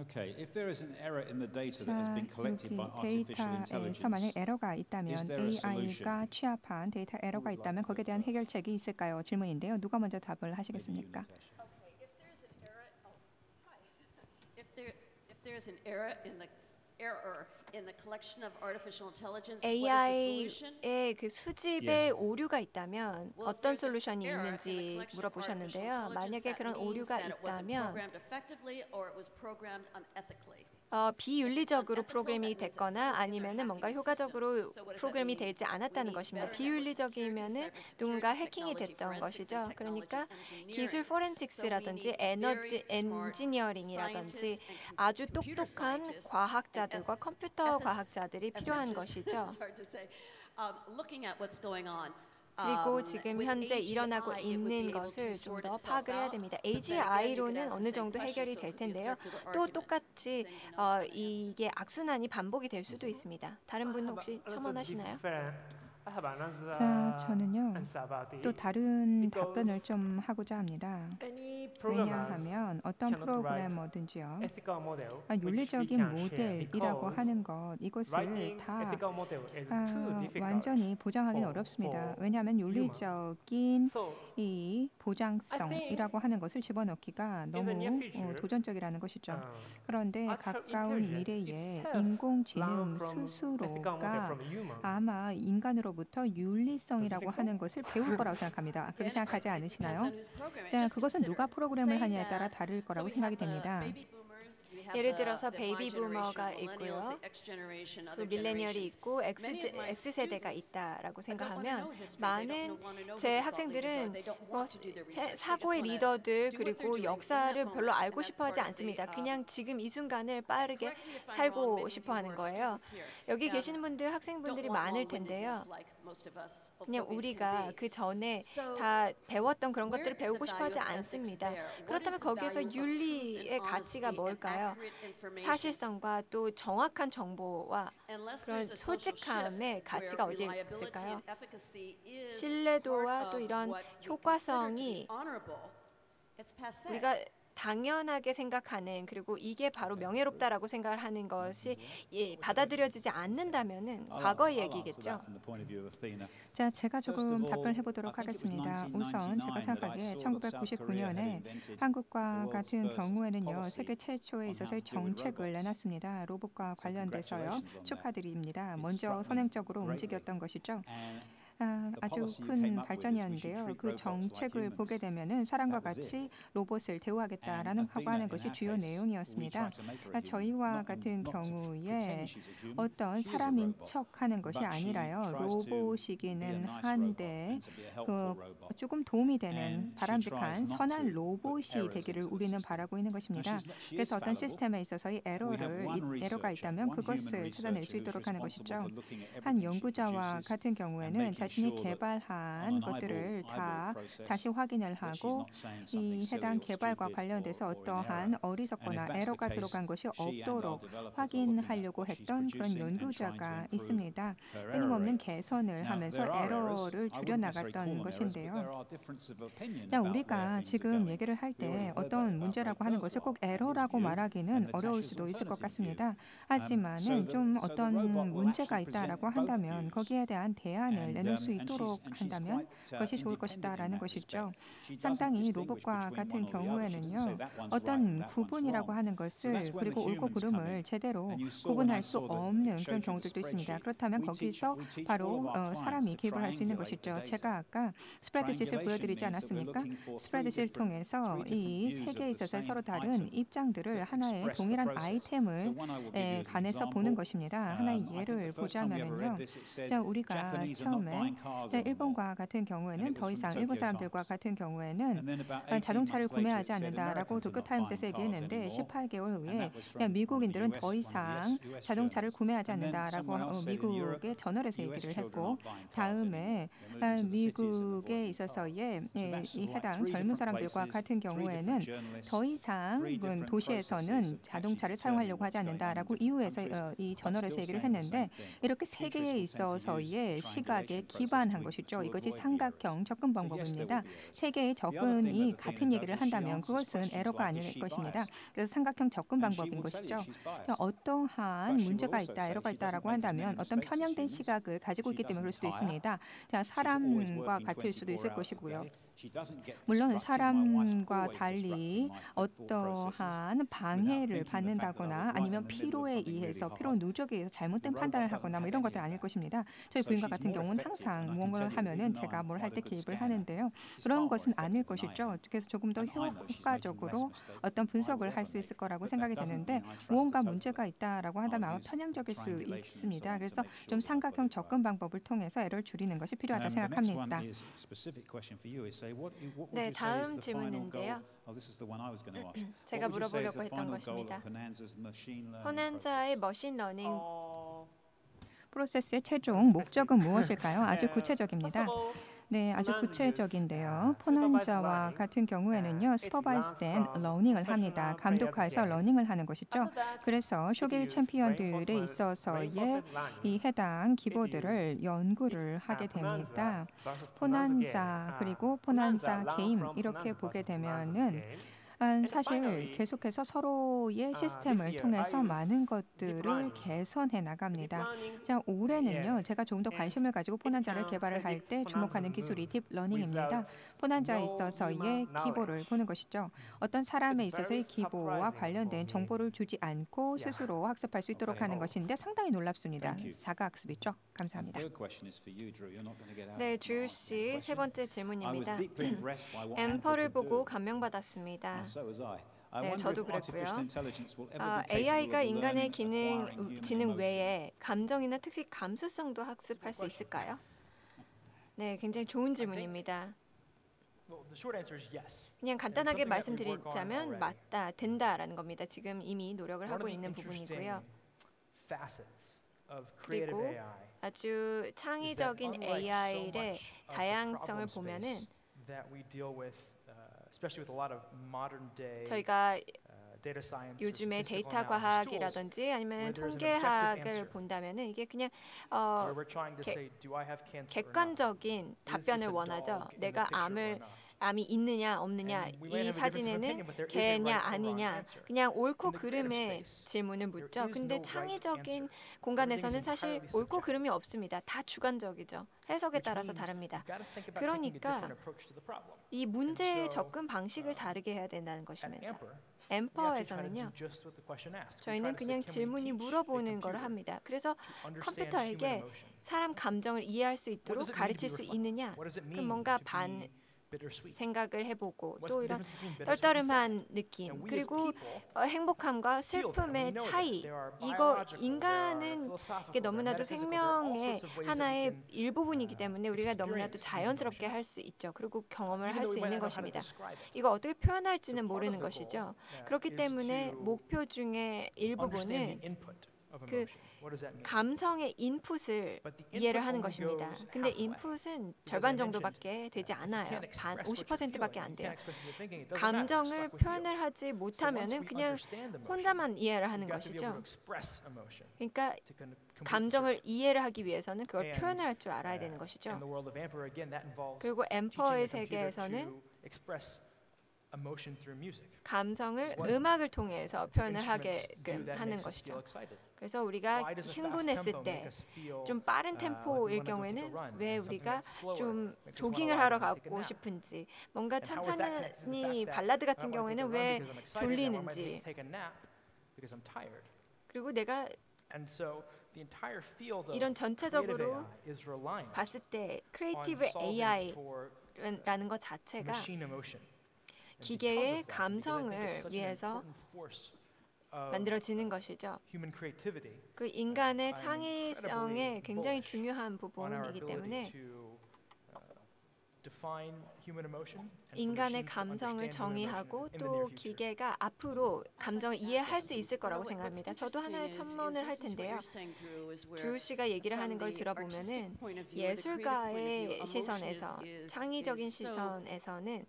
Okay, if there is an error in the data that has been 자, collected by 여기 artificial 데이터에서 만약 intelligence, 에러가 있다면 is there a solution? AI가 취합한 데이터 에러가 있다면 거기에 대한 해결책이 있을까요? 질문인데요. 누가 먼저 답을 하시겠습니까? If there is an error in the collection of artificial intelligence, what is the solution? AI의 그 수집에 오류가 있다면 어떤 솔루션이 있는지 물어보셨는데요. 만약에 그런 오류가 있다면 비윤리적으로 프로그램이 됐거나 아니면은 뭔가 효과적으로 프로그램이 되지 않았다는 것입니다. 비윤리적이면은 누군가 해킹이 됐던 것이죠. 그러니까 기술 포렌식스라든지 에너지 엔지니어링이라든지 아주 똑똑한 과학자들과 컴퓨터 과학자들이 필요한 것이죠. 그리고 지금 현재 일어나고 있는 것을 좀 더 파악을 해야 됩니다. AGI로는 어느 정도 해결이 될 텐데요. 또 똑같이 이게 악순환이 반복이 될 수도 있습니다. 다른 분 혹시 첨언하시나요? 자, 저는요. 또 다른 답변을 좀 하고자 합니다. 왜냐하면 어떤 프로그래머든지요. 윤리적인 모델이라고 하는 것 이것을 다 완전히 보장하기는 어렵습니다. 왜냐하면 윤리적인 이 보장성이라고 하는 것을 집어넣기가 너무 도전적이라는 것이죠. 그런데 가까운 미래에 인공지능 스스로가 아마 인간으로부터 윤리성이라고 하는 것을 배울 거라고 생각합니다. 그렇게 생각하지 않으시나요? 자, 그것은 누가 프로그램을 하냐에 따라 다를 거라고 생각이 됩니다. 예를 들어서 베이비 부머가 있고요. 또 밀레니얼이 있고 X세대가 있다라고 생각하면 많은 제 학생들은 사고의 리더들 그리고 역사를 별로 알고 싶어 하지 않습니다. 그냥 지금 이 순간을 빠르게 살고 싶어 하는 거예요. 여기 계시는 분들, 학생분들이 많을 텐데요. 그냥 우리가 그 전에 다 배웠던 그런 것들을 배우고 싶어 하지 않습니다. 그렇다면 거기에서 윤리의 가치가 뭘까요? 사실성과 또 정확한 정보와 그런 솔직함의 가치가 어디에 있을까요? 신뢰도와 또 이런 효과성이 우리가 당연하게 생각하는 그리고 이게 바로 명예롭다라고 생각을 하는 것이 받아들여지지 않는다면은 과거의 얘기겠죠. 자, 제가 조금 답변해 보도록 하겠습니다. 우선 제가 생각하기에 1999년에 한국과 같은 경우에는요. 세계 최초에 있어서의 정책을 내놨습니다. 로봇과 관련돼서요. 축하드립니다. 먼저 선행적으로 움직였던 것이죠. 아주 큰 발전이었는데요. 그 정책을 보게 되면은 사람과 같이 로봇을 대우하겠다라는 하는 것이 주요 내용이었습니다. 저희와 같은 경우에 어떤 사람인 척하는 것이 아니라요. 로봇이기는 한데 조금 도움이 되는 바람직한 선한 로봇이 되기를 우리는 바라고 있는 것입니다. 그래서 어떤 시스템에 있어서의 에러가 있다면 그것을 찾아낼 수 있도록 하는 것이죠. 한 연구자와 같은 경우에는 자신이 개발한 것들을 다시 확인을 하고 이 해당 개발과 관련돼서 어떠한 어리석거나 에러가 들어간 것이 없도록 확인하려고 했던 그런 연구자가 있습니다. 끊임없는 개선을 하면서 에러를 줄여나갔던 것인데요. 우리가 지금 얘기를 할 때 어떤 문제라고 하는 것을 꼭 에러라고 말하기는 어려울 수도 있을 것 같습니다. 하지만은 좀 어떤 문제가 있다라고 한다면 거기에 대한 대안을 내놓을 수 있도록 한다면 그것이 좋을 것이다라는 것이죠. 상당히 로봇과 같은 경우에는요. 어떤 구분이라고 하는 것을 그리고 옳고 그름을 제대로 구분할 수 없는 그런 경우들도 있습니다. 그렇다면 거기서 바로 사람이 개입을 할 수 있는 것이죠. 제가 아까 스프레드시트를 보여드리지 않았습니까? 스프레드시트를 통해서 이 세계에 있어서 서로 다른 입장들을 하나의 동일한 아이템을 관해서 보는 것입니다. 하나의 예를 보자면요. 자, 우리가 처음에 일본과 같은 경우에는 더 이상 일본 사람들과 같은 경우에는 자동차를 구매하지 않는다라고 도쿄타임즈에서 얘기했는데 18개월 후에 미국인들은 더 이상 자동차를 구매하지 않는다라고 미국의 저널에서 얘기를 했고 다음에 미국에 있어서의 이 해당 젊은 사람들과 같은 경우에는 더 이상 도시에서는 자동차를 사용하려고 하지 않는다라고 이후에서 이 저널에서 얘기를 했는데 이렇게 세계에 있어서의 시각의 기반한 것이죠. 이것이 삼각형 접근 방법입니다. 세 개의 접근이 같은 얘기를 한다면 그것은 에러가 아닐 것입니다. 그래서 삼각형 접근 방법인 것이죠. 어떠한 문제가 있다, 에러가 있다라고 한다면 어떤 편향된 시각을 가지고 있기 때문에 그럴 수도 있습니다. 자, 사람과 같을 수도 있을 것이고요. 물론 사람과 달리 어떠한 방해를 받는다거나 아니면 피로에 의해서 피로 누적에 의해서 잘못된 판단을 하거나 뭐 이런 것들 아닐 것입니다. 저희 부인과 같은 경우는 항상 무언가를 하면은 제가 뭘 할 때 개입을 하는데요. 그런 것은 아닐 것이죠. 그래서 조금 더 효과적으로 어떤 분석을 할 수 있을 거라고 생각이 되는데 무언가 문제가 있다라고 한다면 아마 편향적일 수 있습니다. 그래서 좀 삼각형 접근 방법을 통해서 에러를 줄이는 것이 필요하다 생각합니다. 네, 다음 질문인데요. 제가 물어보려고 했던 것입니다. 포난자의 머신러닝 프로세스의 최종 목적은 무엇일까요? 아주 구체적입니다. 네, 아주 구체적인데요. 포난자와 같은 경우에는요, 슈퍼바이스된 러닝을 합니다. 감독하에서 러닝을 하는 것이죠. 그래서 쇼길 챔피언들에 있어서의 이 해당 키보드를 연구를 하게 됩니다. 포난자 그리고 포난자 게임 이렇게 보게 되면은 사실 계속해서 서로의 시스템을 통해서 많은 것들을 개선해 나갑니다. 자, 올해는요, 제가 조금 더 관심을 가지고 포난자를 개발을 할 때 주목하는 기술이 딥러닝입니다. 포난자에 있어서의 기보를 보는 것이죠. 어떤 사람에 있어서의 기보와 관련된 정보를 주지 않고 스스로 학습할 수 있도록 하는 것인데 상당히 놀랍습니다. 자가학습이죠. 감사합니다. 네, 주유 씨, 세 번째 질문입니다. 엠퍼를 보고 감명받았습니다. 네, 저도 그랬고요. AI가 인간의 지능 외에 감정이나 특히 감수성도 학습할 수 있을까요? 네, 굉장히 좋은 질문입니다. 그냥 간단하게 말씀드리자면 맞다, 된다라는 겁니다. 지금 이미 노력을 하고 있는 부분이고요. 그리고 아주 창의적인 AI의 다양성을 보면은 저희가 요즘에 데이터 과학이라든지 아니면 통계학을 본다면은 이게 그냥 객관적인 답변을 원하죠. 내가 암이 있느냐 없느냐, 이 사진에는 개냐 아니냐, 그냥 옳고 그름의 질문을 묻죠. 근데 창의적인 공간에서는 사실 옳고 그름이 없습니다. 다 주관적이죠. 해석에 따라서 다릅니다. 그러니까 이 문제의 접근 방식을 다르게 해야 된다는 것입니다. 엠퍼에서는요, 저희는 그냥 질문이 물어보는 걸 합니다. 그래서 컴퓨터에게 사람 감정을 이해할 수 있도록 가르칠 수 있느냐, 그럼 뭔가 생각을 해보고 또 이런 떨떠름한 느낌, 그리고 행복함과 슬픔의 차이, 이거 인간은 이게 너무나도 생명의 하나의 일부분이기 때문에 우리가 너무나도 자연스럽게 할 수 있죠. 그리고 경험을 할 수 있는 것입니다. 이거 어떻게 표현할지는 모르는 것이죠. 그렇기 때문에 목표 중에 일부분은 그 감성의 인풋을 이해를 하는 것입니다. 근데 인풋은 절반 정도밖에 되지 않아요. 50%밖에 안 돼요. 감정을 표현을 하지 못하면은 그냥 혼자만 이해를 하는 것이죠. 그러니까 감정을 이해를 하기 위해서는 그걸 표현을 할 줄 알아야 되는 것이죠. 그리고 엠퍼의 세계에서는 감성을 음악을 통해서 표현을 하게끔 하는 것이죠. 그래서 우리가 흥분했을 때 좀 빠른 템포일 경우에는 왜 우리가 좀 조깅을 하러 가고 싶은지, 뭔가 천천히 발라드 같은 경우에는 왜 졸리는지, 그리고 내가 이런 전체적으로 봤을 때 크리에이티브 AI라는 것 자체가 기계의 감성을 위해서 만들어지는 것이죠. 그 인간의 창의성의 굉장히 중요한 부분이기 때문에 인간의 감성을 정의하고 또 기계가 앞으로 감정을 이해할 수 있을 거라고 생각합니다. 저도 하나의 첨언을 할 텐데요. 드루 씨가 얘기를 하는 걸 들어보면은 예술가의 시선에서, 창의적인 시선에서는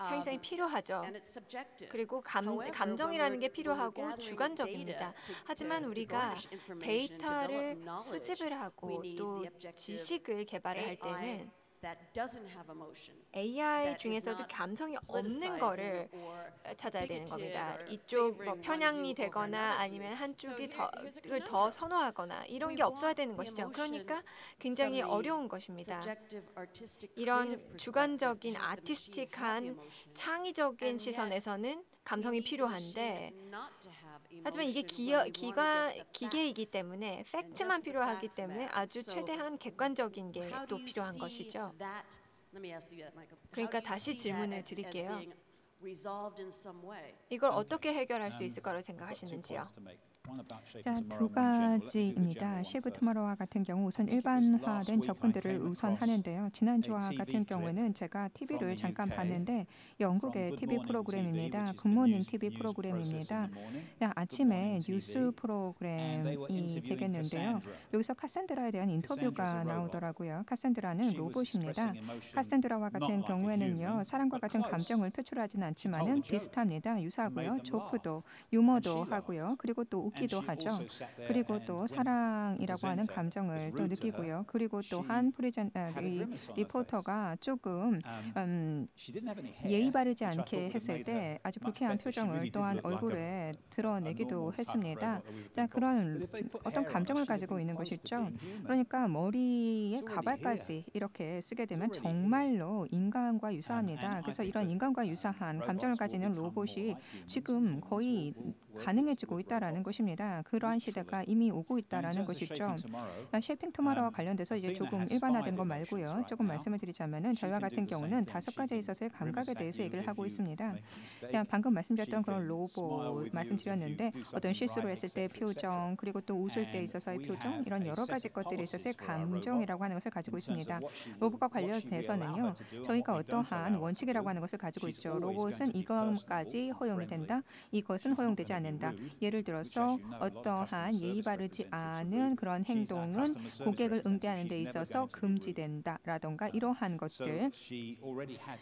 창의성이 필요하죠. 그리고 감정이라는 게 필요하고 주관적입니다. 하지만 우리가 데이터를 수집을 하고 또 지식을 개발을 할 때는 AI 중에서도 감성이 없는 거를 찾아야 되는 겁니다. 이쪽 뭐 편향이 되거나 아니면 한쪽이 더 선호하거나 이런 게 없어야 되는 것이죠. 그러니까 굉장히 어려운 것입니다. 이런 주관적인 아티스틱한 창의적인 시선에서는 감성이 필요한데 하지만 이게 기계이기 때문에 팩트만 필요하기 때문에 아주 최대한 객관적인 게 또 필요한 것이죠. 그러니까 다시 질문을 드릴게요. 이걸 어떻게 해결할 수 있을 거라고 생각하시는지요? 자, 두 가지입니다. 쉐이브 투모로우와 같은 경우 우선 일반화된 접근들을 우선하는데요. 지난주와 같은 경우는 제가 TV를 잠깐 봤는데 영국의 TV 프로그램입니다. 굿모닝 TV 프로그램입니다. 아침에 뉴스 프로그램이 되겠는데요. 여기서 카산드라에 대한 인터뷰가 나오더라고요. 카산드라는 로봇입니다. 카산드라와 같은 경우에는요. 사람과 같은 감정을 표출하지는 않지만은 비슷합니다. 유사하고요. 조크도 유머도 하고요. 그리고 또 웃기도 하죠. 그리고 또 사랑이라고 하는 감정을 또 느끼고요. 그리고 또 한 리포터가 조금 예의 바르지 않게 했을 때 아주 불쾌한 표정을 또한 얼굴에 드러내기도 했습니다. 자, 그런 어떤 감정을 가지고 있는 것이죠. 그러니까 머리에 가발까지 이렇게 쓰게 되면 정말로 인간과 유사합니다. 그래서 이런 인간과 유사한 감정을 가지는 로봇이 지금 거의 가능해지고 있다라는 것입니다. 그러한 시대가 이미 오고 있다라는 것이죠. 쉐이핑 투모로우와 관련돼서 이제 조금 일반화된 것 말고요. 조금 말씀을 드리자면은 저희와 같은 경우는 5가지에 있어서의 감각에 대해서 얘기를 하고 있습니다. 방금 말씀드렸던 그런 로봇 말씀드렸는데 어떤 실수를 했을 때의 표정, 그리고 또 웃을 때 있어서의 표정, 이런 여러 가지 것들에 있어서의 감정이라고 하는 것을 가지고 있습니다. 로봇과 관련해서는요. 저희가 어떠한 원칙이라고 하는 것을 가지고 있죠. 로봇은 이것까지 허용이 된다. 이것은 허용되지 않는다. 예를 들어서 어떠한 예의 바르지 않은 그런 행동은 고객을 응대하는 데 있어서 금지된다라던가 이러한 것들,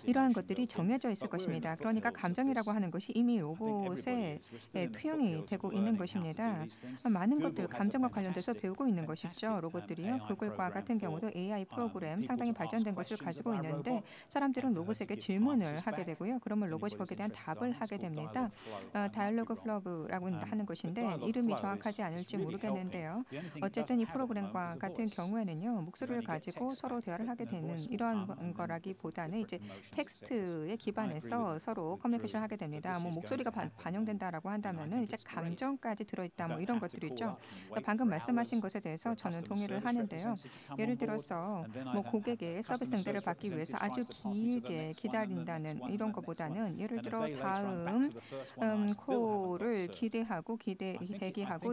이러한 것들이 정해져 있을 것입니다. 그러니까 감정이라고 하는 것이 이미 로봇에 투영이 되고 있는 것입니다. 많은 것들 감정과 관련돼서 배우고 있는 것이죠. 로봇들이요. 구글과 같은 경우도 AI 프로그램 상당히 발전된 것을 가지고 있는데 사람들은 로봇에게 질문을 하게 되고요. 그러면 로봇이 거기에 대한 답을 하게 됩니다. 다이얼로그 플러브라고 하는 것인데 이름이 정확하지 않을지 모르겠는데요. 어쨌든 이 프로그램과 같은 경우에는요. 목소리를 가지고 서로 대화를 하게 되는 이러한 거라기보다는 이제 텍스트에 기반해서 서로 커뮤니케이션을 하게 됩니다. 뭐 목소리가 반영된다라고 한다면은 이제 감정까지 들어있다 뭐 이런 것들이 있죠. 그러니까 방금 말씀하신 것에 대해서 저는 동의를 하는데요. 예를 들어서 뭐 고객의 서비스 응대를 받기 위해서 아주 길게 기다린다는 이런 것보다는 예를 들어 다음 콜을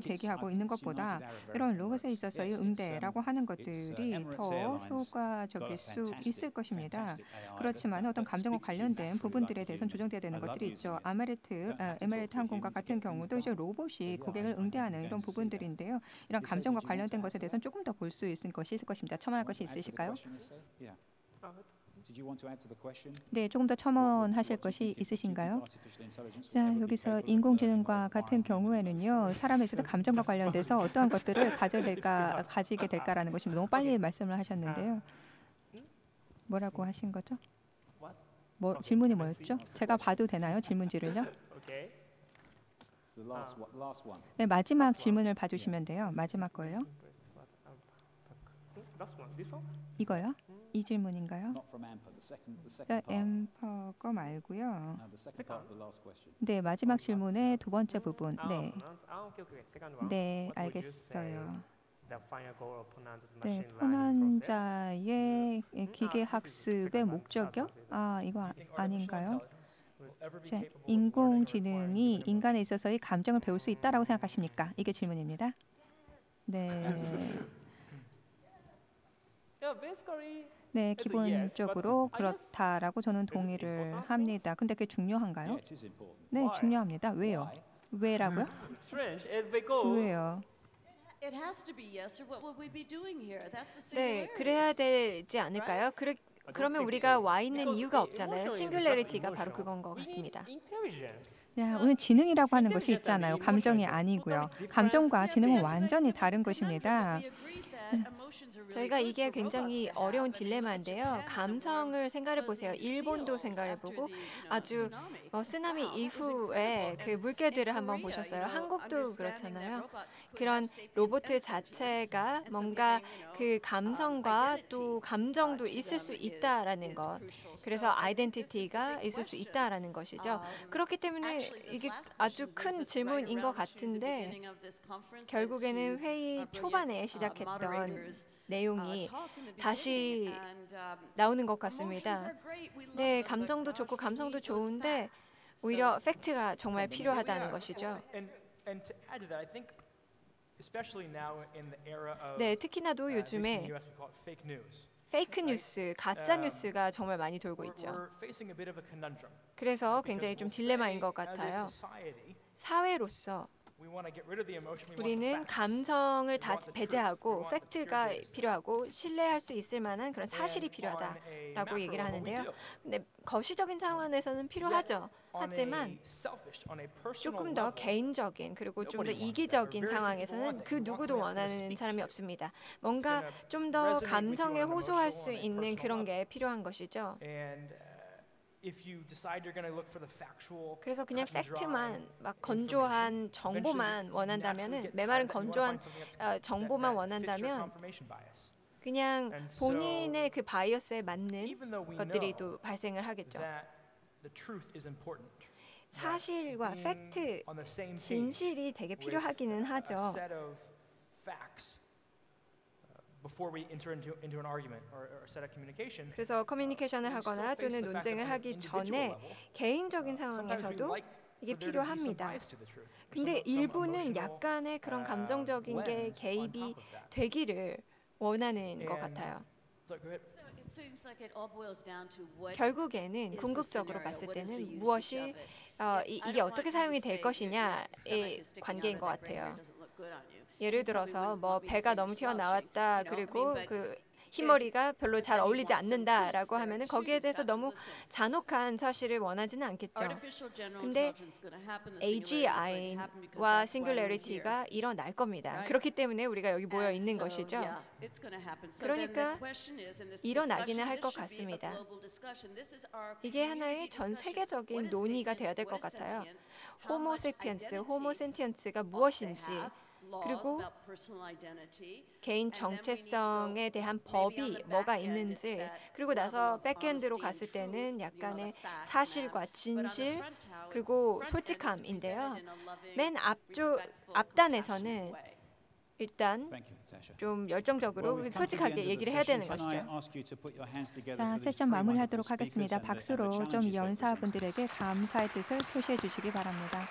대기하고 있는 것보다 이런 로봇에 있어서의 응대라고 하는 것들이 더 효과적일 수 있을 것입니다. 그렇지만 어떤 감정과 관련된 부분들에 대해서는 조정돼야 되는 것들이 있죠. 에미레이트 항공과 같은 경우도 이제 로봇이 고객을 응대하는 이런 부분들인데요. 이런 감정과 관련된 것에 대해서는 조금 더 볼 수 있을 것입니다. 첨언할 것이 있으실까요? 네, 조금 더 첨언하실 것이 있으신가요? 자, 여기서 인공지능과 같은 경우에는요, 사람에 있어서 감정과 관련돼서 어떠한 것들을 가지게 될까라는 것입니다. 너무 빨리 말씀을 하셨는데요. 뭐라고 하신 거죠? 질문이 뭐였죠? 제가 봐도 되나요? 질문지를요? 네, 마지막 질문을 봐주시면 돼요. 마지막 거예요. 이거요? 이 질문인가요? 엠퍼 거 말고요. 네, 마지막 질문의 두 번째 부분. 네, 네, 알겠어요. 네, 포난자의 기계 학습의 목적이요? 이거 아닌가요? 자, 인공지능이 인간에 있어서의 감정을 배울 수 있다라고 생각하십니까? 이게 질문입니다. 네. 네, 기본적으로 그렇다라고 저는 동의를 합니다. 근데 그게 중요한가요? 네, 중요합니다. 왜요? 왜라고요? 왜요? 네, 그래야 되지 않을까요? 그러면 우리가 와 있는 이유가 없잖아요. 싱귤레리티가 바로 그건 것 같습니다. 야, 오늘 지능이라고 하는 것이 있잖아요. 감정이 아니고요. 감정과 지능은 완전히 다른 것입니다. 저희가 이게 굉장히 어려운 딜레마인데요. 감성을 생각해 보세요. 일본도 생각해 보고 아주 쓰나미 이후에 그 물개들을 한번 보셨어요. 한국도 그렇잖아요. 그런 로봇 자체가 뭔가 그 감성과 또 감정도 있을 수 있다라는 것. 그래서 아이덴티티가 있을 수 있다라는 것이죠. 그렇기 때문에 이게 아주 큰 질문인 것 같은데 결국에는 회의 초반에 시작했던 내용이 다시 나오는 것 같습니다. 네, 감정도 좋고 감성도 좋은데 오히려 팩트가 정말 필요하다는 것이죠. 네, 특히나도 요즘에 페이크 뉴스, 가짜 뉴스가 정말 많이 돌고 있죠. 그래서 굉장히 좀 딜레마인 것 같아요. 사회로서 우리는 감성을 다 배제하고 팩트가 필요하고 신뢰할 수 있을 만한 그런 사실이 필요하다라고 얘기를 하는데요. 근데 거시적인 상황에서는 필요하죠. 하지만 조금 더 개인적인 그리고 좀 더 이기적인 상황에서는 그 누구도 원하는 사람이 없습니다. 뭔가 좀 더 감성에 호소할 수 있는 그런 게 필요한 것이죠. 그래서 그냥 팩트만 막 건조한 정보만 원한다면은 메마른 건조한 정보만 원한다면 그냥 본인의 그 바이어스에 맞는 것들이 또 발생을 하겠죠. 사실과 팩트, 진실이 되게 필요하기는 하죠. 그래서 커뮤니케이션을 하거나 또는 논쟁을 하기 전에 개인적인 상황에서도 이게 필요합니다. 근데 일부는 약간의 그런 감정적인 게 개입이 되기를 원하는 것 같아요. 결국에는 궁극적으로 봤을 때는 무엇이 이게 어떻게 사용이 될 것이냐의 관계인 것 같아요. 예를 들어서 뭐 배가 너무 튀어나왔다 그리고 그 흰머리가 별로 잘 어울리지 않는다라고 하면은 거기에 대해서 너무 잔혹한 사실을 원하지는 않겠죠. 근데 AGI와 싱귤레리티가 일어날 겁니다. 그렇기 때문에 우리가 여기 모여 있는 것이죠. 그러니까 일어나기는 할 것 같습니다. 이게 하나의 전 세계적인 논의가 되어야 될 것 같아요. 호모세피언스, 호모센티언스가 무엇인지 그리고 개인 정체성에 대한 법이 뭐가 있는지 그리고 나서 백엔드로 갔을 때는 약간의 사실과 진실 그리고 솔직함인데요. 맨 앞단에서는 일단 좀 열정적으로 솔직하게 얘기를 해야 되는 것이죠. 자, 세션 마무리하도록 하겠습니다. 박수로 좀 연사분들에게 감사의 뜻을 표시해 주시기 바랍니다.